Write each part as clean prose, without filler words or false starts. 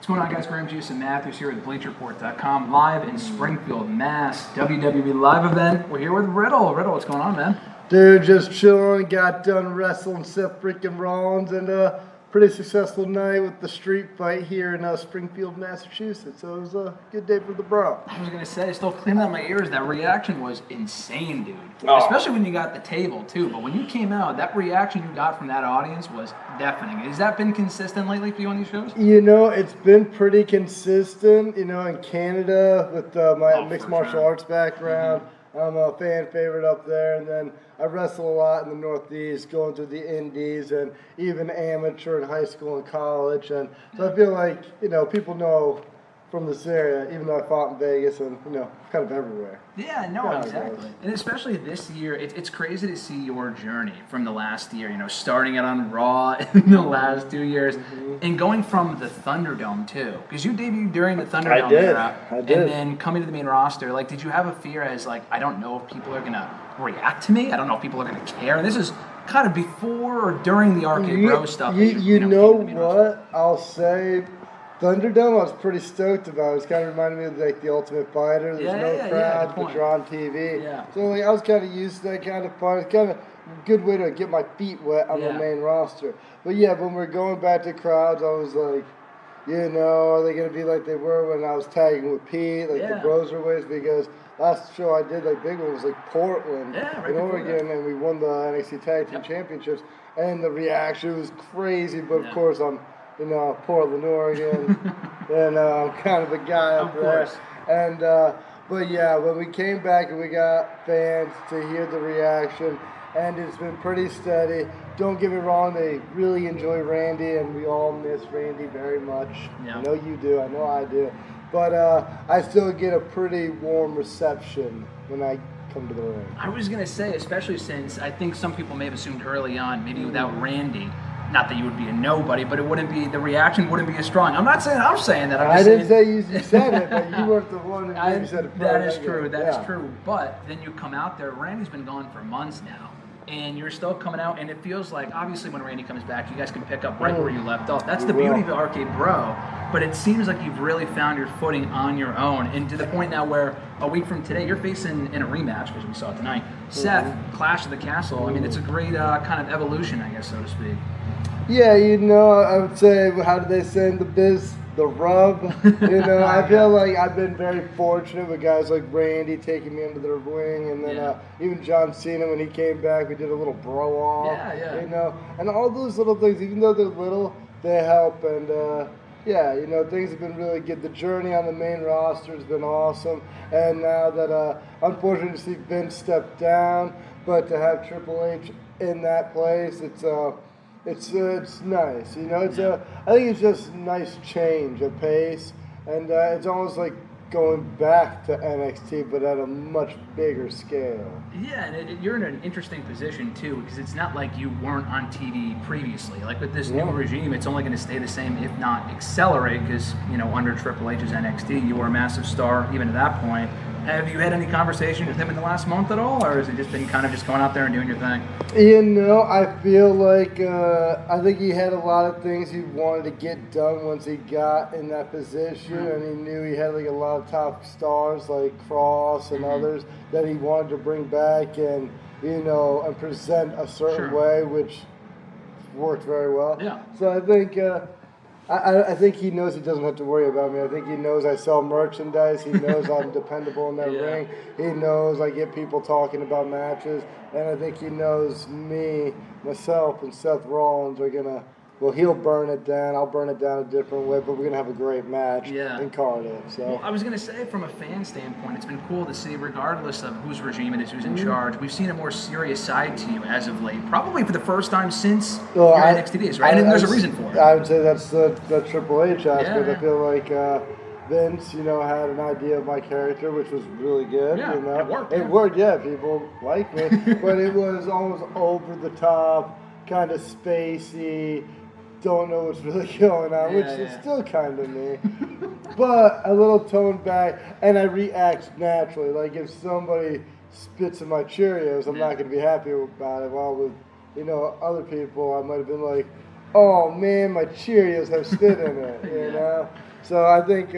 going on, guys? Graham Juice and Matthews here at BleacherReport.com, live in Springfield, Mass. WWE live event. We're here with Riddle. Riddle, what's going on, man? Dude, just chilling. Got done wrestling Seth freaking Rollins, and pretty successful night with the street fight here in Springfield, Massachusetts. So it was a good day for the bro. I was gonna say, still cleaning out my ears. That reaction was insane, dude. Oh. Especially when you got the table too. But when you came out, that reaction you got from that audience was deafening. Has that been consistent lately for you on these shows? You know, it's been pretty consistent. You know, in Canada with my mixed martial arts background. I'm a fan favorite up there, and then I wrestle a lot in the Northeast, going through the indies and even amateur in high school and college. And so I feel like, you know, people know from this area, even though I fought in Vegas and, you know, kind of everywhere. Yeah, no, exactly. And especially this year, it's crazy to see your journey from the last year, you know, starting it on Raw in the last 2 years, and going from the Thunderdome, too. Because you debuted during the Thunderdome era. I did. And then coming to the main roster, like, did you have a fear as, like, I don't know if people are going to react to me? I don't know if people are going to care. And this is kind of before or during the Arcade Bro stuff. You know what? I'll say Thunderdome, I was pretty stoked about. It was kind of reminding me of like the Ultimate Fighter. There's no crowd, but you're on TV. Yeah. So like, I was kind of used to that kind of fun. It's kind of a good way to get my feet wet on the main roster. But yeah, when we're going back to crowds, I was like, you know, are they going to be like they were when I was tagging with Pete, like the Broserweights? Because last show I did, like big one, was like Portland in Oregon, and we won the NXT Tag Team Championships, and the reaction was crazy. But of course, I'm Portland, Oregon, and I'm kind of a guy up there. And but yeah, when we came back and we got fans to hear the reaction, and it's been pretty steady. Don't get me wrong, they really enjoy Randy, and we all miss Randy very much. I know you do, I know I do. But I still get a pretty warm reception when I come to the ring. I was going to say, especially since I think some people may have assumed early on, maybe without Randy, not that you would be a nobody, but the reaction wouldn't be as strong. I'm not saying I'm saying that. I didn't say you said it, but you weren't the one who said it. That is true. That is true. But then you come out there. Randy's been gone for months now, and you're still coming out, and it feels like, obviously, when Randy comes back, you guys can pick up right where you left off. That's the beauty of the Arcade Bro. But it seems like you've really found your footing on your own, and to the point now where a week from today, you're facing in a rematch, because we saw it tonight, Seth, Clash of the Castle. I mean, it's a great kind of evolution, I guess, so to speak. Yeah, you know, I would say, how do they say in the biz? The rub. You know, I feel like I've been very fortunate with guys like Randy taking me under their wing, and then even John Cena, when he came back, we did a little bro-off. You know, and all those little things, even though they're little, they help. And you know, things have been really good. The journey on the main roster has been awesome. And now that, unfortunately, to see Vince step down, but to have Triple H in that place, it's nice, you know. I think it's just a nice change of pace, and it's almost like going back to NXT, but at a much bigger scale. Yeah, and you're in an interesting position too, because it's not like you weren't on TV previously. Like with this new regime, it's only going to stay the same, if not accelerate, because under Triple H's NXT, you were a massive star even at that point. Have you had any conversation with him in the last month at all, or has it just been kind of just going out there and doing your thing? You know, I feel like I think he had a lot of things he wanted to get done once he got in that position, and he knew he had like a lot of top stars like Cross and others that he wanted to bring back and and present a certain way, which worked very well. Yeah. So I think. I think he knows he doesn't have to worry about me. I think he knows I sell merchandise. He knows I'm dependable in that ring. He knows I get people talking about matches. And I think he knows me, myself, and Seth Rollins are going to, he'll burn it down. I'll burn it down a different way, but we're going to have a great match in Cardiff. So. Well, I was going to say, from a fan standpoint, it's been cool to see, regardless of whose regime it is, who's in charge, we've seen a more serious side to you as of late, probably for the first time since your NXT days, right? And there's a reason for it. I would say that's the Triple H aspect. I feel like Vince, had an idea of my character, which was really good. It worked. It worked, people liked me. But it was almost over the top, kind of spacey, don't know what's really going on, which is still kind of me. But a little toned back, and I react naturally. Like if somebody spits in my Cheerios, I'm not going to be happy about it. While with, other people, I might have been like, oh man, my Cheerios have spit in it, you know? So I think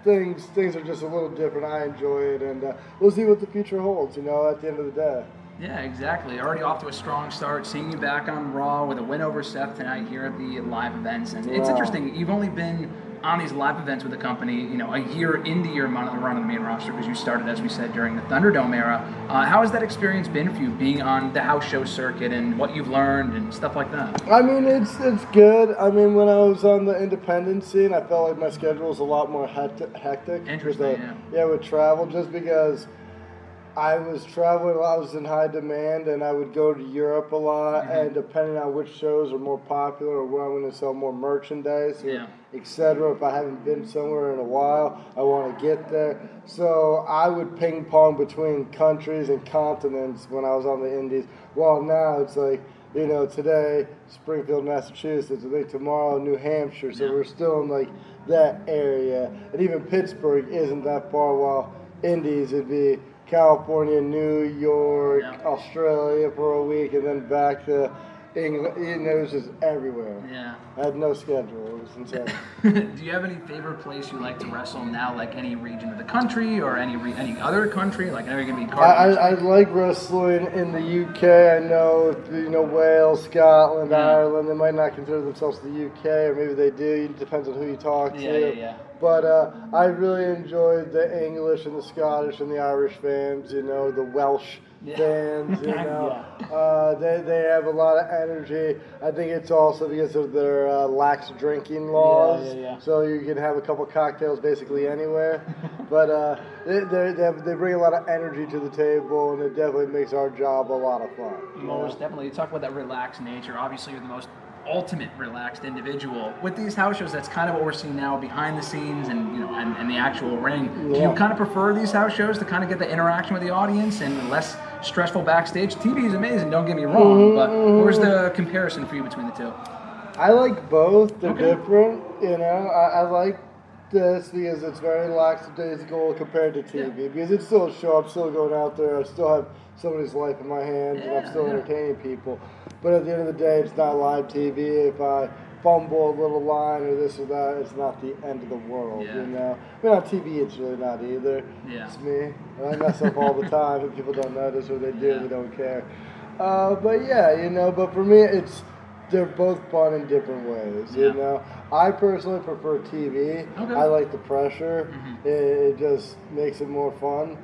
things are just a little different. I enjoy it, and we'll see what the future holds. At the end of the day. Yeah, exactly. Already off to a strong start. Seeing you back on Raw with a win over Seth tonight here at the live events, and it's interesting. You've only been on these live events with the company, a year into your run on the main roster because you started, as we said, during the Thunderdome era. How has that experience been for you, being on the house show circuit and what you've learned and stuff like that? I mean, it's good. I mean, when I was on the independent scene, I felt like my schedule was a lot more hectic. Interesting, with travel, just because I was traveling a lot, I was in high demand, and I would go to Europe a lot, and depending on which shows are more popular or where I'm going to sell more merchandise, etc. If I haven't been somewhere in a while, I want to get there. So I would ping pong between countries and continents when I was on the indies. Well, now it's like, today, Springfield, Massachusetts, I think tomorrow, New Hampshire, so we're still in like that area. And even Pittsburgh isn't that far, while indies, it'd be California, New York, Australia for a week, and then back to England. It was just everywhere. Yeah. I had no schedule. It was insane. Do you have any favorite place you like to wrestle now, like any region of the country or any other country? Like, I know you're going to be I like wrestling in the UK. I know, Wales, Scotland, Ireland, they might not consider themselves the UK, or maybe they do. It depends on who you talk to. Yeah. But I really enjoyed the English and the Scottish and the Irish fans, the Welsh fans, they have a lot of energy. I think it's also because of their lax drinking laws. So you can have a couple cocktails basically anywhere. But they bring a lot of energy to the table, and it definitely makes our job a lot of fun. Most definitely. You talk about that relaxed nature. Obviously, you're the most ultimate relaxed individual. With these house shows, that's kind of what we're seeing now behind the scenes and and the actual ring. Do you kind of prefer these house shows to kind of get the interaction with the audience and less stressful backstage? TV is amazing, don't get me wrong, but where's the comparison for you between the two? I like both. They're different. I like this because it's very lackadaisical compared to TV, because it's still a show. I'm still going out there. I still have somebody's life in my hands, and I'm still entertaining people. But at the end of the day, it's not live TV. If I fumble a little line or this or that, it's not the end of the world, I mean, on TV, it's really not either. It's me. I mess up all the time, and people don't notice, or they do, they don't care. But but for me, they're both fun in different ways, I personally prefer TV. I like the pressure. It just makes it more fun.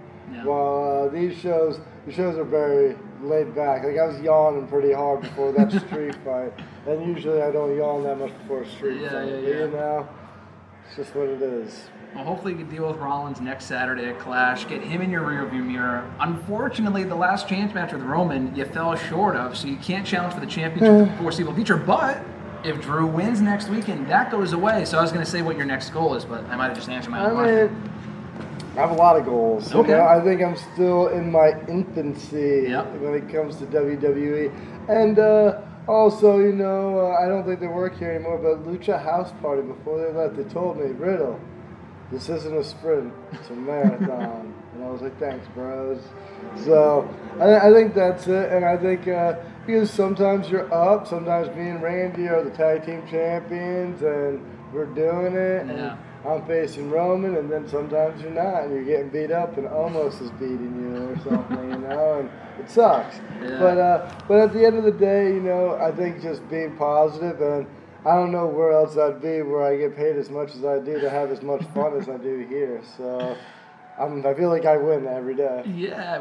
While these shows are very laid back. Like, I was yawning pretty hard before that street fight, and usually I don't yawn that much before a street fight. It's just what it is. Well, hopefully you can deal with Rollins next Saturday at Clash. Get him in your rearview mirror. Unfortunately, the last chance match with Roman, you fell short of, so you can't challenge for the championship in the foreseeable future. But if Drew wins next weekend, that goes away. So I was going to say what your next goal is, but I might have just answered my own question. I have a lot of goals. I think I'm still in my infancy when it comes to WWE. And also, I don't think they work here anymore, but Lucha House Party, before they left, they told me, Riddle, this isn't a sprint, it's a marathon. And I was like, thanks, bros. So I think that's it. And I think because sometimes you're up, sometimes me and Randy are the tag team champions, and we're doing it. And I'm facing Roman, and then sometimes you're not, and you're getting beat up, and almost is beating you or something, and it sucks. But at the end of the day, I think just being positive, and I don't know where else I'd be where I get paid as much as I do to have as much fun as I do here. So I feel like I win every day.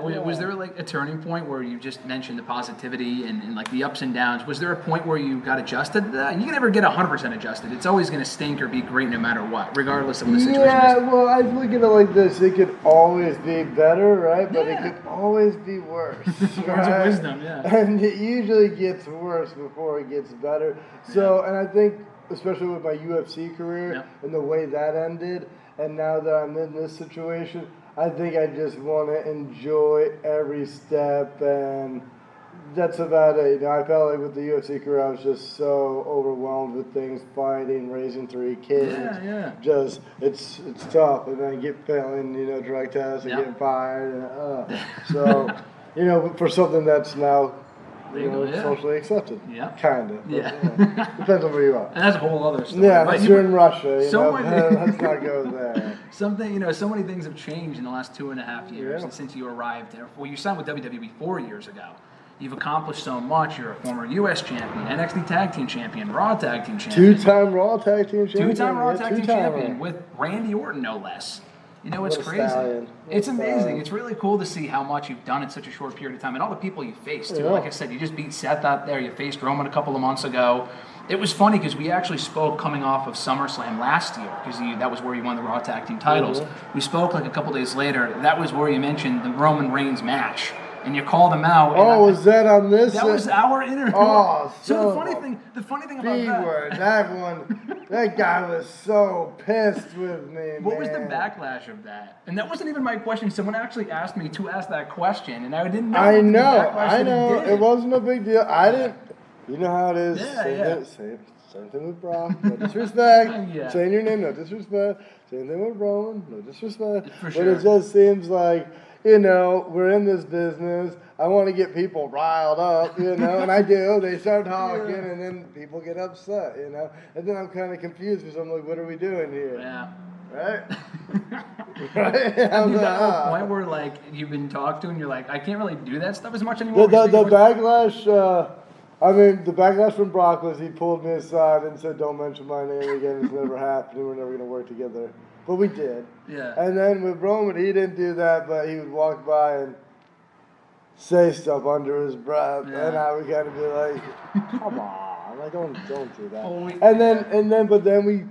Was there like a turning point where you just mentioned the positivity and like the ups and downs? Was there a point where you got adjusted to that? You can never get 100% adjusted. It's always going to stink or be great no matter what, regardless of what the situation is. Well, I look at it like this. It could always be better, right? But it could always be worse. Words of wisdom, And it usually gets worse before it gets better. So, and I think, especially with my UFC career and the way that ended, and now that I'm in this situation, I think I just want to enjoy every step, and that's about it. I felt like with the UFC career, I was just so overwhelmed with things, fighting, raising 3 kids. Just, it's tough, and then I get failing, drug tests, and getting fired. So, for something that's now There you go, yeah. socially accepted. Yeah. Kind of. Yeah. Depends on where you are. And that's a whole other story. Yeah, but you're in Russia. Let's not go there. So many things have changed in the last 2.5 years since you arrived there. Well, you signed with WWE 4 years ago. You've accomplished so much. You're a former U.S. champion, NXT Tag Team Champion, Raw Tag Team Champion. Two-time Raw Tag Team Champion. Two-time Raw Tag Team Champion with Randy Orton, no less. It's crazy. It's amazing. It's really cool to see how much you've done in such a short period of time and all the people you faced, too. Yeah. Like I said, you just beat Seth out there. You faced Roman a couple of months ago. It was funny because we actually spoke coming off of SummerSlam last year because that was where you won the Raw Tag Team titles. Mm-hmm. We spoke like a couple days later. That was where you mentioned the Roman Reigns match. And you called him out. Was that on this? That was our interview. Oh, so the funny thing about that guy was so pissed with me. What was the backlash of that? And that wasn't even my question. Someone actually asked me to ask that question, and I didn't know. I know. It wasn't a big deal. I didn't. You know how it is. Same thing with Brock. No disrespect. Saying your name, no disrespect. Same thing with Roman, no disrespect. For sure. But it just seems like, we're in this business. I want to get people riled up, and I do. They start talking, and then people get upset, And then I'm kind of confused because I'm like, what are we doing here? Yeah. Right? Right? Have you got to a point where, you've been talked to, and you're like, I can't really do that stuff as much anymore? The backlash, the backlash from Brock was he pulled me aside and said, don't mention my name again. It's never happened. We're never going to work together. But we did. Yeah. And then with Roman, he didn't do that, but he would walk by and say stuff under his breath, and I would kind of be like, "Come on, don't do that." But then we,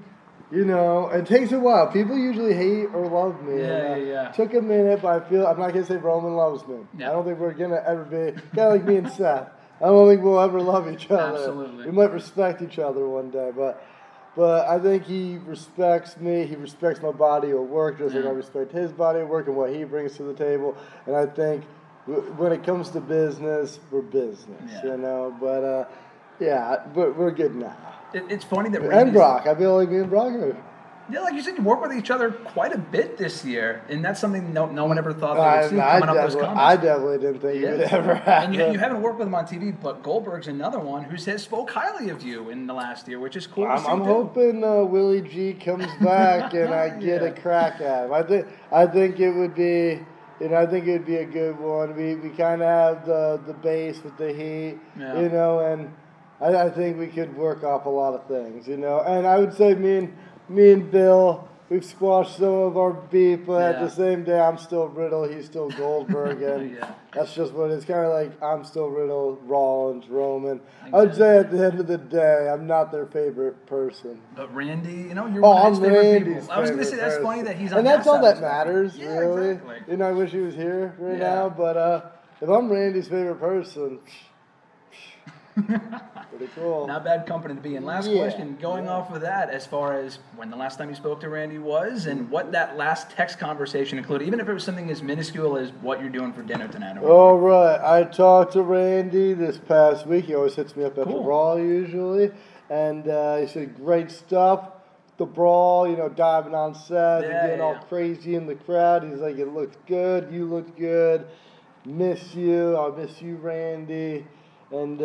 it takes a while. People usually hate or love me. Yeah. Took a minute, but I'm not gonna say Roman loves me. Yeah. I don't think we're gonna ever be kind of like me and Seth. I don't think we'll ever love each other. Absolutely. We might respect each other one day, but I think he respects me. He respects my body of work, just like I respect his body of work and what he brings to the table. And I think when it comes to business, we're business, But but we're good now. It's funny that and Brock. I feel like me and Brock are. Yeah, like you said, you work with each other quite a bit this year, and that's something no one ever thought they would see coming up those comments. I definitely didn't think it would ever happen. And you haven't worked with him on TV, but Goldberg's another one who spoke highly of you in the last year, which is cool. I'm hoping Willie G comes back and I get a crack at him. I think it would be. I think it'd be a good one. We kind of have the base with the Heat, and I think we could work off a lot of things, And I would say me and Bill, we've squashed some of our beef, but at the same day, I'm still Riddle, he's still Goldberg, and that's just what it's kind of like. I'm still Riddle, Rollins, Roman. Exactly. I would say at the end of the day, I'm not their favorite person. But Randy, you're one of his favorite people. I was going to say, that's funny that he's on and that's all that matters, yeah, really. Exactly. I wish he was here right now, but if I'm Randy's favorite person... Pretty cool. Not bad company to be in. Last question, going off of that, as far as when the last time you spoke to Randy was and what that last text conversation included, even if it was something as minuscule as what you're doing for dinner tonight. All right. I talked to Randy this past week. He always hits me up after Raw usually. And he said, great stuff. The brawl, diving on set and getting all crazy in the crowd. He's like, it looks good. You look good. Miss you. I miss you, Randy. And,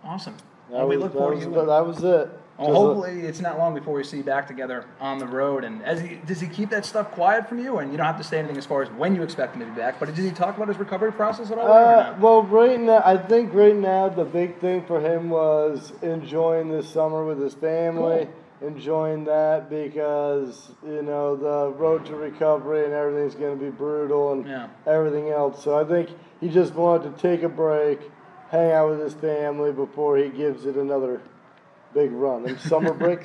Awesome. We look forward to you. That was it. Well, hopefully it's not long before we see you back together on the road. And does he keep that stuff quiet from you? And you don't have to say anything as far as when you expect him to be back. But did he talk about his recovery process at all? Well, I think right now the big thing for him was enjoying this summer with his family. Cool. Enjoying that because, the road to recovery and everything's going to be brutal and everything else. So I think he just wanted to take a break, hang out with his family before he gives it another big run. And summer break,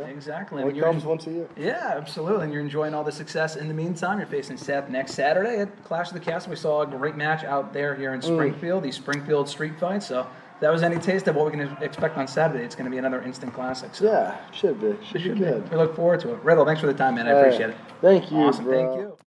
Exactly. It comes once a year. Yeah, absolutely. And you're enjoying all the success. In the meantime, you're facing Seth next Saturday at Clash of the Castle. We saw a great match out there here in Springfield, the Springfield street fight. So if that was any taste of what we can expect on Saturday, it's going to be another instant classic. So. Yeah, should be. Should be good. We look forward to it. Riddle, thanks for the time, man. I appreciate it. Thank you, Awesome. bro. Thank you.